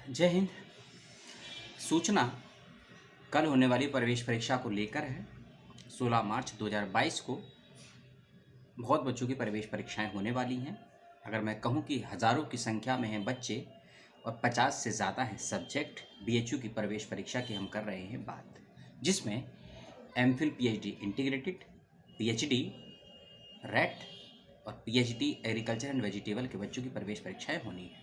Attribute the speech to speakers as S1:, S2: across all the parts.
S1: जय हिंद। सूचना कल होने वाली प्रवेश परीक्षा को लेकर है। 16 मार्च 2022 को बहुत बच्चों की प्रवेश परीक्षाएं होने वाली हैं। अगर मैं कहूं कि हज़ारों की संख्या में हैं बच्चे और 50 से ज़्यादा हैं सब्जेक्ट, बीएचयू की प्रवेश परीक्षा की हम कर रहे हैं बात, जिसमें MPhil PhD integrated, PhD rate और पीएचडी एग्रीकल्चर एंड वेजिटेबल के बच्चों की प्रवेश परीक्षाएं होनी है।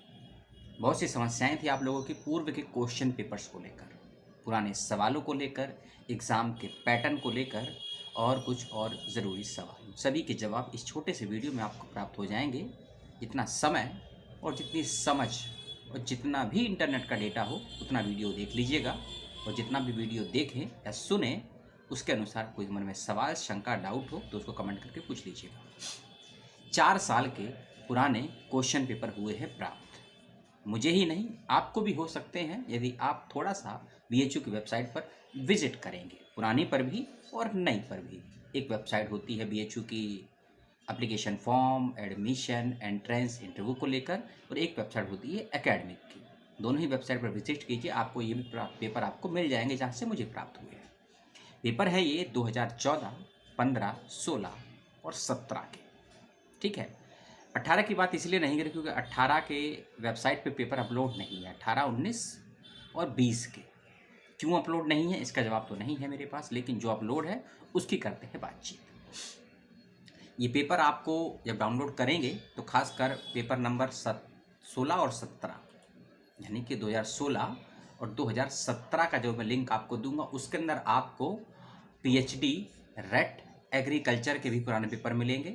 S1: बहुत सी समस्याएं थी आप लोगों की पूर्व के क्वेश्चन पेपर्स को लेकर, पुराने सवालों को लेकर, एग्ज़ाम के पैटर्न को लेकर और कुछ और ज़रूरी सवाल। सभी के जवाब इस छोटे से वीडियो में आपको प्राप्त हो जाएंगे। जितना समय और जितनी समझ और जितना भी इंटरनेट का डेटा हो उतना वीडियो देख लीजिएगा, और जितना भी वीडियो देखें या सुने उसके अनुसार कोई मन में सवाल, शंका, डाउट हो तो उसको कमेंट करके पूछ लीजिएगा। 4 साल के पुराने क्वेश्चन पेपर हुए हैं प्राप्त। मुझे ही नहीं, आपको भी हो सकते हैं यदि आप थोड़ा सा बीएचयू की वेबसाइट पर विजिट करेंगे, पुरानी पर भी और नई पर भी। एक वेबसाइट होती है बीएचयू की application form, admission, entrance, interview को लेकर, और एक वेबसाइट होती है एकेडमिक की। दोनों ही वेबसाइट पर विजिट कीजिए, आपको ये भी पेपर आपको मिल जाएंगे जहाँ से मुझे प्राप्त हुए हैं। पेपर है ये 2014, 15, 16 और 17 के, ठीक है। 18 की बात इसलिए नहीं करी क्योंकि 18 के वेबसाइट पे पेपर अपलोड नहीं है। 18, 19 और 20 के क्यों अपलोड नहीं है इसका जवाब तो नहीं है मेरे पास, लेकिन जो अपलोड है उसकी करते हैं बातचीत। ये पेपर आपको जब डाउनलोड करेंगे तो खासकर पेपर नंबर 16 और 17 यानी कि 2016 और 2017 का जो मैं लिंक आपको दूंगा उसके अंदर आपको पीएचडी रेट एग्रीकल्चर के भी पुराने पेपर मिलेंगे,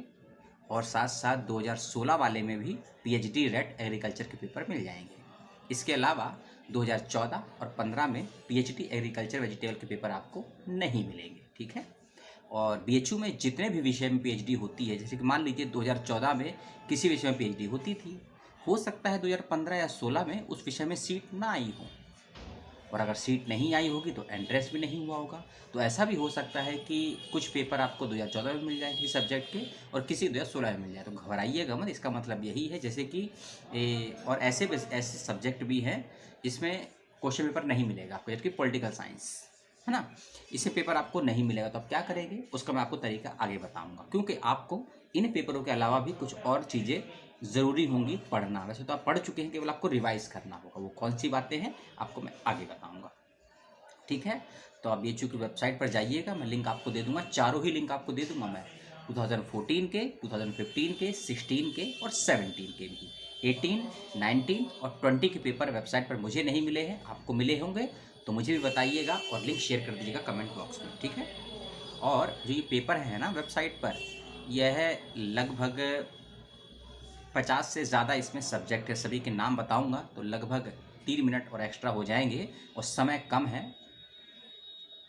S1: और साथ साथ 2016 वाले में भी पीएचडी रेट एग्रीकल्चर के पेपर मिल जाएंगे। इसके अलावा 2014 और 15 में पीएचडी एग्रीकल्चर वेजिटेबल के पेपर आपको नहीं मिलेंगे, ठीक है। और बीएचयू में जितने भी विषय में पीएचडी होती है, जैसे कि मान लीजिए 2014 में किसी विषय में पीएचडी होती थी, हो सकता है 2015 या 16 में उस विषय में सीट ना आई हो, और अगर सीट नहीं आई होगी तो एंट्रेंस भी नहीं हुआ होगा। तो ऐसा भी हो सकता है कि कुछ पेपर आपको 2014 में मिल जाए किसी सब्जेक्ट के और किसी 2016 में मिल जाए, तो घबराइएगा मत। इसका मतलब यही है जैसे कि और ऐसे सब्जेक्ट भी हैं जिसमें क्वेश्चन पेपर नहीं मिलेगा आपको, जबकि पॉलिटिकल साइंस है ना, इसे पेपर आपको नहीं मिलेगा। तो आप क्या करेंगे उसका मैं आपको तरीका आगे बताऊँगा, क्योंकि आपको इन पेपरों के अलावा भी कुछ और चीज़ें ज़रूरी होंगी पढ़ना। वैसे तो आप पढ़ चुके हैं, केवल आपको रिवाइज़ करना होगा। वो कौन सी बातें हैं आपको मैं आगे बताऊंगा, ठीक है। तो आप बीएचयू की वेबसाइट पर जाइएगा, मैं लिंक आपको दे दूंगा, चारों ही लिंक आपको दे दूंगा मैं, 2014 के, 2015 के, 16 के और 17 के भी। 18, 19 और 20 के पेपर वेबसाइट पर मुझे नहीं मिले हैं, आपको मिले होंगे तो मुझे भी बताइएगा और लिंक शेयर कर दीजिएगा कमेंट बॉक्स में, ठीक है। और जो ये पेपर है ना वेबसाइट पर, यह लगभग 50 से ज़्यादा इसमें सब्जेक्ट है। सभी के नाम बताऊंगा तो लगभग 3 मिनट और एक्स्ट्रा हो जाएंगे, और समय कम है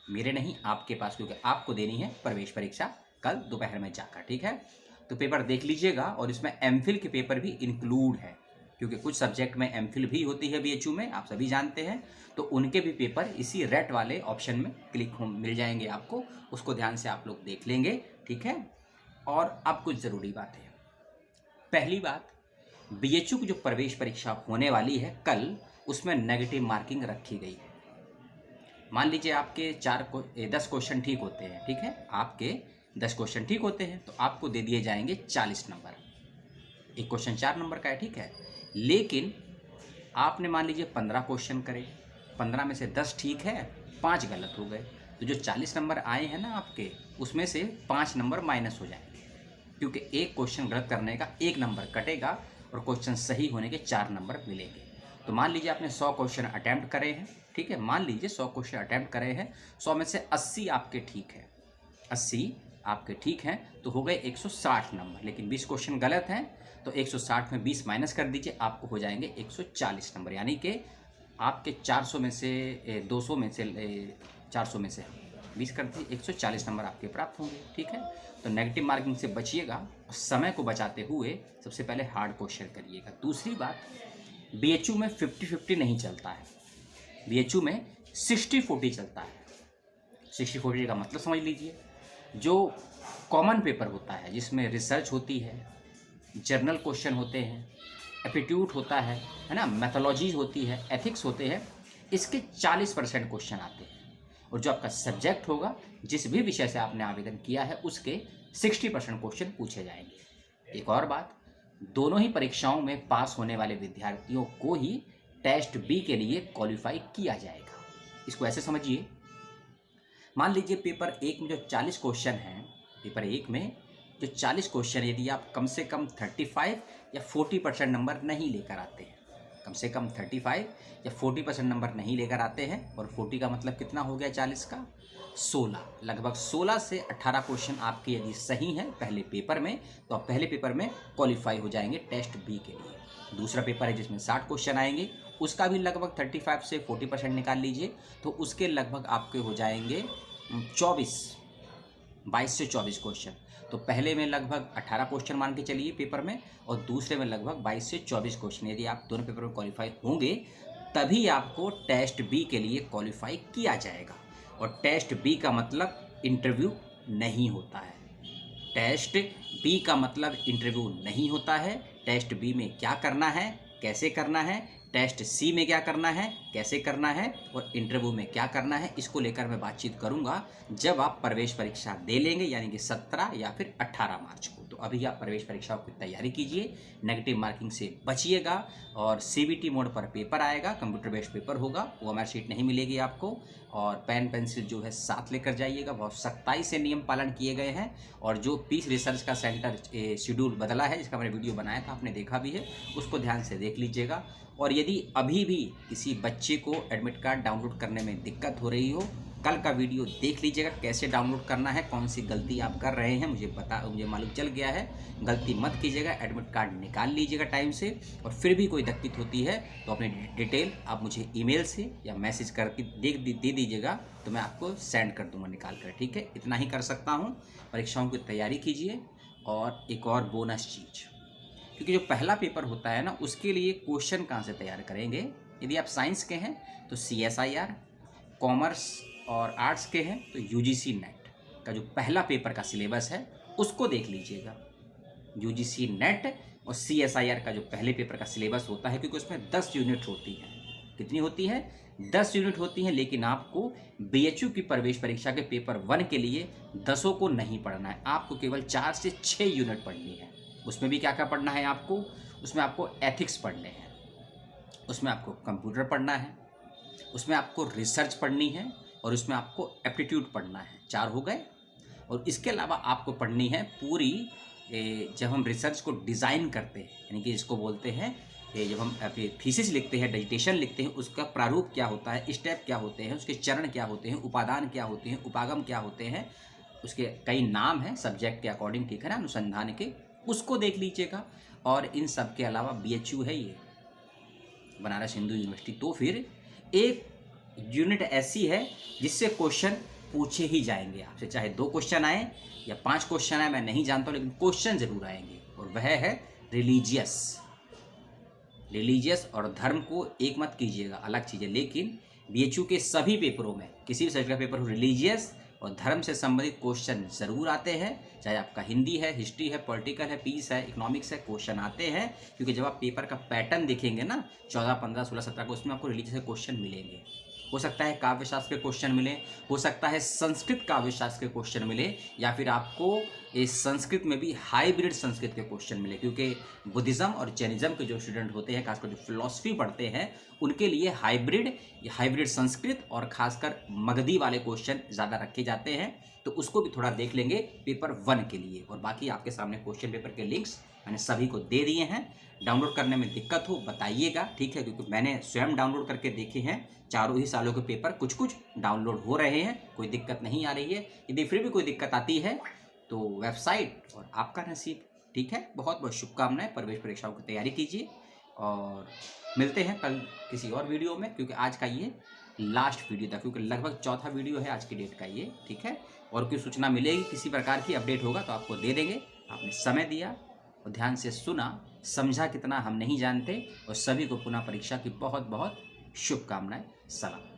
S1: मेरे नहीं आपके पास, क्योंकि आपको देनी है प्रवेश परीक्षा कल दोपहर में जाकर, ठीक है। तो पेपर देख लीजिएगा, और इसमें एमफिल के पेपर भी इंक्लूड है, क्योंकि कुछ सब्जेक्ट में एमफिल भी होती है बीएचयू में, आप सभी जानते हैं। तो उनके भी पेपर इसी रेट वाले ऑप्शन में क्लिक हो मिल जाएंगे आपको, उसको ध्यान से आप लोग देख लेंगे, ठीक है। और अब कुछ ज़रूरी बातें। पहली बात, बीएचयू की जो प्रवेश परीक्षा होने वाली है कल, उसमें नेगेटिव मार्किंग रखी गई है। मान लीजिए आपके 10 क्वेश्चन ठीक होते हैं, ठीक है, आपके 10 क्वेश्चन ठीक होते हैं तो आपको दे दिए जाएंगे 40 नंबर। एक क्वेश्चन 4 नंबर का है, ठीक है। लेकिन आपने मान लीजिए 15 क्वेश्चन करे, 15 में से 10 ठीक है, 5 गलत हो गए, तो जो 40 नंबर आए हैं ना आपके, उसमें से 5 नंबर माइनस हो जाएंगे, क्योंकि एक क्वेश्चन गलत करने का 1 नंबर कटेगा और क्वेश्चन सही होने के 4 नंबर मिलेंगे। तो मान लीजिए आपने 100 क्वेश्चन अटैम्प्ट करे हैं, ठीक है, मान लीजिए 100 क्वेश्चन अटैम्प्ट करे हैं, 100 में से 80 आपके ठीक है, 80 आपके ठीक हैं, तो हो गए 160 नंबर। लेकिन 20 क्वेश्चन गलत हैं, तो 160 में 20 माइनस कर दीजिए, आपको हो जाएंगे 140 नंबर। यानी कि आपके 400 में से 200 में से 400 में से 20 कर दीजिए, 140 नंबर आपके प्राप्त होंगे, ठीक है। तो नेगेटिव मार्किंग से बचिएगा, और समय को बचाते हुए सबसे पहले हार्ड क्वेश्चन करिएगा। दूसरी बात, बीएचयू में 50-50 नहीं चलता है, बीएचयू में 60-40 चलता है। 60-40 का मतलब समझ लीजिए, जो कॉमन पेपर होता है जिसमें रिसर्च होती है, जर्नल क्वेश्चन होते हैं, एप्टीट्यूड होता है ना, मैथोलॉजी होती है, एथिक्स होते हैं, इसके 40% क्वेश्चन आते हैं। और जो आपका सब्जेक्ट होगा, जिस भी विषय से आपने आवेदन किया है, उसके 60% क्वेश्चन पूछे जाएंगे। एक और बात, दोनों ही परीक्षाओं में पास होने वाले विद्यार्थियों को ही टेस्ट बी के लिए क्वालिफाई किया जाएगा। इसको ऐसे समझिए, मान लीजिए पेपर 1 में जो 40 क्वेश्चन हैं, पेपर 1 में जो 40 क्वेश्चन, यदि आप कम से कम 35 या 40% नंबर नहीं लेकर आते हैं, कम से कम 35 या 40% नंबर नहीं लेकर आते हैं, और 40 का मतलब कितना हो गया 40 का 16, लगभग 16 से 18 क्वेश्चन आपके यदि सही हैं पहले पेपर में, तो आप पहले पेपर में क्वालिफाई हो जाएंगे टेस्ट बी के लिए। दूसरा पेपर है जिसमें 60 क्वेश्चन आएंगे, उसका भी लगभग 35 से 40% निकाल लीजिए, तो उसके लगभग आपके हो जाएंगे 22 से 24 क्वेश्चन। तो पहले में लगभग 18 क्वेश्चन मान के चलिए पेपर में, और दूसरे में लगभग 22 से 24 क्वेश्चन। यदि आप दोनों पेपर में क्वालिफाई होंगे, तभी आपको टेस्ट बी के लिए क्वालिफाई किया जाएगा। और टेस्ट बी का मतलब इंटरव्यू नहीं होता है। टेस्ट बी का मतलब इंटरव्यू नहीं होता है। टेस्ट बी में क्या करना है, कैसे करना है, टेस्ट सी में क्या करना है, कैसे करना है, और इंटरव्यू में क्या करना है, इसको लेकर मैं बातचीत करूंगा जब आप प्रवेश परीक्षा दे लेंगे, यानी कि 17 या फिर 18 मार्च को। तो अभी आप प्रवेश परीक्षाओं की तैयारी कीजिए, नेगेटिव मार्किंग से बचिएगा, और सीबीटी मोड पर पेपर आएगा, कंप्यूटर बेस्ड पेपर होगा, OMR शीट नहीं मिलेगी आपको, और पेन पेंसिल जो है साथ लेकर जाइएगा। बहुत सख्ताई से नियम पालन किए गए हैं, और जो पीस रिसर्च का सेंटर शेड्यूल बदला है, जिसका मैंने वीडियो बनाया था, आपने देखा भी है, उसको ध्यान से देख लीजिएगा। और यदि अभी भी किसी बच्चे को एडमिट कार्ड डाउनलोड करने में दिक्कत हो रही हो, कल का वीडियो देख लीजिएगा कैसे डाउनलोड करना है, कौन सी गलती आप कर रहे हैं, मुझे मालूम चल गया है। गलती मत कीजिएगा, एडमिट कार्ड निकाल लीजिएगा टाइम से, और फिर भी कोई दिक्कत होती है तो अपनी डिटेल आप मुझे ईमेल से या मैसेज करके दे दीजिएगा, तो मैं आपको सेंड कर दूंगा निकाल कर, ठीक है। इतना ही कर सकता हूँ। परीक्षाओं की तैयारी कीजिए। और एक और बोनस चीज़, क्योंकि जो पहला पेपर होता है ना, उसके लिए क्वेश्चन कहाँ से तैयार करेंगे। यदि आप साइंस के हैं तो CSIR, कॉमर्स और आर्ट्स के हैं तो UGC नेट का जो पहला पेपर का सिलेबस है उसको देख लीजिएगा। UGC नेट और CSIR का जो पहले पेपर का सिलेबस होता है, क्योंकि उसमें 10 यूनिट होती हैं। कितनी होती है? 10 यूनिट होती हैं। लेकिन आपको BHU की प्रवेश परीक्षा के पेपर 1 के लिए 10 को नहीं पढ़ना है, आपको केवल 4 से 6 यूनिट पढ़नी है। उसमें भी क्या क्या पढ़ना है आपको? उसमें आपको एथिक्स पढ़ने हैं, उसमें आपको कंप्यूटर पढ़ना है, उसमें आपको रिसर्च पढ़नी है, और उसमें आपको एप्टीट्यूड पढ़ना है। 4 हो गए। और इसके अलावा आपको पढ़नी है पूरी, जब हम रिसर्च को डिज़ाइन करते हैं, यानी कि इसको बोलते हैं, जब हम थीसिस लिखते हैं, डिजिटेशन लिखते हैं, उसका प्रारूप क्या होता है, स्टेप क्या होते हैं, उसके चरण क्या होते हैं, उपादान क्या होते हैं, उपागम क्या होते हैं, उसके कई नाम हैं सब्जेक्ट के अकॉर्डिंग, ठीक है ना, अनुसंधान के, उसको देख लीजिएगा। और इन सब के अलावा BHU है ये, बनारस हिंदू यूनिवर्सिटी, तो फिर एक यूनिट ऐसी है जिससे क्वेश्चन पूछे ही जाएंगे आपसे, चाहे 2 क्वेश्चन आए या 5 क्वेश्चन आए, मैं नहीं जानता हूँ, लेकिन क्वेश्चन जरूर आएंगे। और वह है रिलीजियस और धर्म को एक मत कीजिएगा, अलग चीज़ है। लेकिन BHU के सभी पेपरों में, किसी भी सब्जेक्ट का पेपर हो, रिलीजियस और धर्म से संबंधित क्वेश्चन ज़रूर आते हैं, चाहे आपका हिंदी है, हिस्ट्री है, पॉलिटिकल है, पीस है, इकोनॉमिक्स है, क्वेश्चन आते हैं। क्योंकि जब आप पेपर का पैटर्न देखेंगे ना, 14, 15, 16, 17 को, उसमें आपको रिलीजियस के क्वेश्चन मिलेंगे। हो सकता है काव्यशास्त्र के क्वेश्चन मिले, हो सकता है संस्कृत काव्यशास्त्र के क्वेश्चन मिले, या फिर आपको इस संस्कृत में भी हाइब्रिड संस्कृत के क्वेश्चन मिले। क्योंकि बुद्धिज़्म और जैनिज़्म के जो स्टूडेंट होते हैं, खासकर जो फिलॉसफी पढ़ते हैं, उनके लिए हाइब्रिड संस्कृत और खासकर मगधी वाले क्वेश्चन ज़्यादा रखे जाते हैं। तो उसको भी थोड़ा देख लेंगे पेपर 1 के लिए। और बाकी आपके सामने क्वेश्चन पेपर के लिंक्स मैंने सभी को दे दिए हैं। डाउनलोड करने में दिक्कत हो बताइएगा, ठीक है, क्योंकि मैंने स्वयं डाउनलोड करके देखे हैं। चारों ही सालों के पेपर कुछ डाउनलोड हो रहे हैं, कोई दिक्कत नहीं आ रही है। यदि फिर भी कोई दिक्कत आती है तो वेबसाइट और आपका नसीब, ठीक है। बहुत बहुत शुभकामनाएं, प्रवेश परीक्षाओं की तैयारी कीजिए, और मिलते हैं कल किसी और वीडियो में, क्योंकि आज का ये लास्ट वीडियो था, क्योंकि लगभग चौथा वीडियो है आज की डेट का ये, ठीक है। और कोई सूचना मिलेगी, किसी प्रकार की अपडेट होगा तो आपको दे देंगे। आपने समय दिया और ध्यान से सुना, समझा कितना हम नहीं जानते। और सभी को पुनः परीक्षा की बहुत बहुत शुभकामनाएं। सलाम।